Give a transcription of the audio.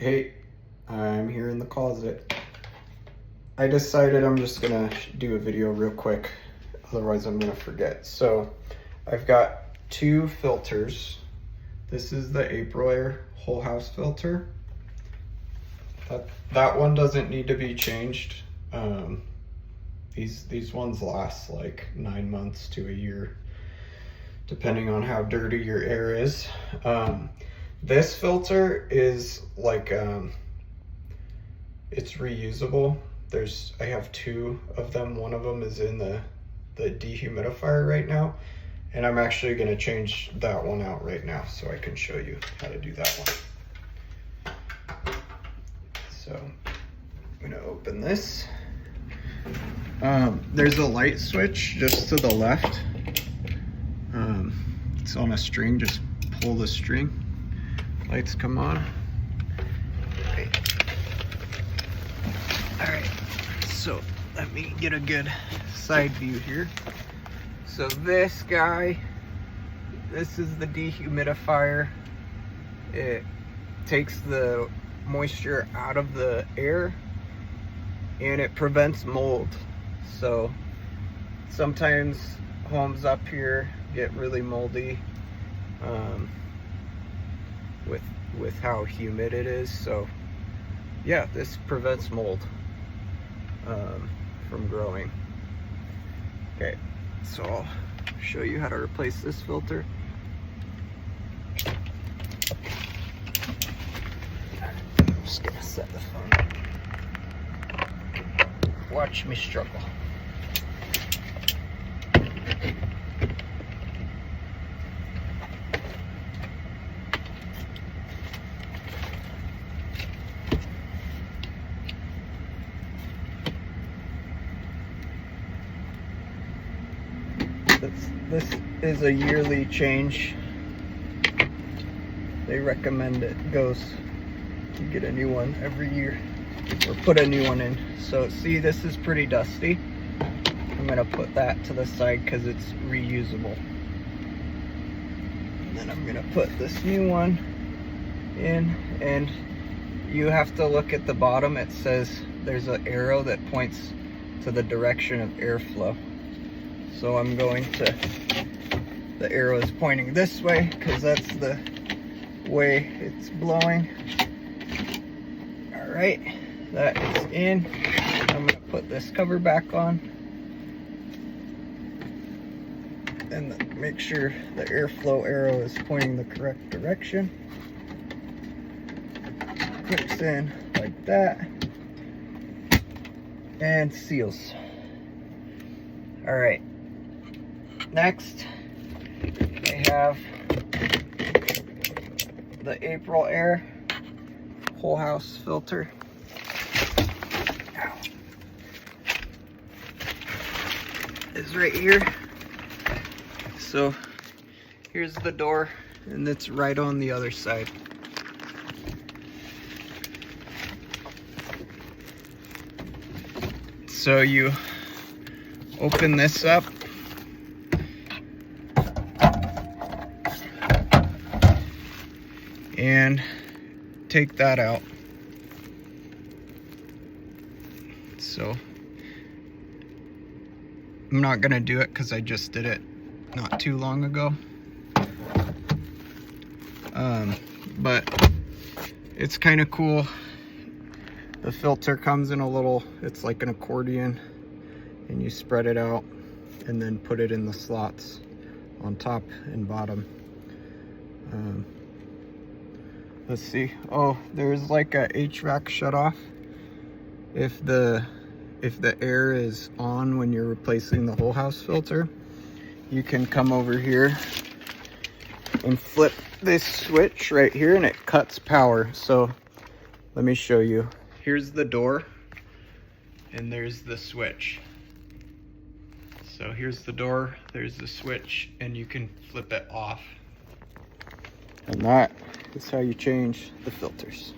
Hey, I'm here in the closet. I decided I'm just gonna do a video real quick, otherwise I'm gonna forget. So I've got two filters. This is the AprilAire whole house filter. That one doesn't need to be changed. These ones last like 9 months to a year, depending on how dirty your air is. This filter is like, it's reusable. I have two of them. One of them is in the dehumidifier right now, and I'm actually gonna change that one out right now so I can show you how to do that one. So I'm gonna open this. There's a light switch just to the left. It's on a string, just pull the string. Lights come on. All right, so let me get a good side view here. So this is the dehumidifier. It takes the moisture out of the air and it prevents mold. So sometimes homes up here get really moldy with how humid it is. So yeah, this prevents mold from growing. Okay, so I'll show you how to replace this filter. I'm just gonna set the phone up. Watch me struggle. This is a yearly change. They recommend it goes, you get a new one every year, or put a new one in. So see, this is pretty dusty. I'm gonna put that to the side because it's reusable. And then I'm gonna put this new one in, and you have to look at the bottom. It says there's an arrow that points to the direction of airflow. So I'm going to, the arrow is pointing this way because that's the way it's blowing. All right, that is in. I'm gonna put this cover back on and make sure the airflow arrow is pointing the correct direction. Clicks in like that and seals. All right. Next, I have the AprilAire whole house filter. Is right here. So here's the door, and it's right on the other side. So you open this up. And take that out. So I'm not gonna do it because I just did it not too long ago. But it's kind of cool. The filter comes in a little, it's like an accordion, and you spread it out and then put it in the slots on top and bottom. Let's see. Oh, there's like a HVAC shutoff. If the air is on when you're replacing the whole house filter, you can come over here and flip this switch right here and it cuts power. So let me show you. Here's the door and there's the switch. So here's the door, there's the switch, and you can flip it off. And that is how you change the filters.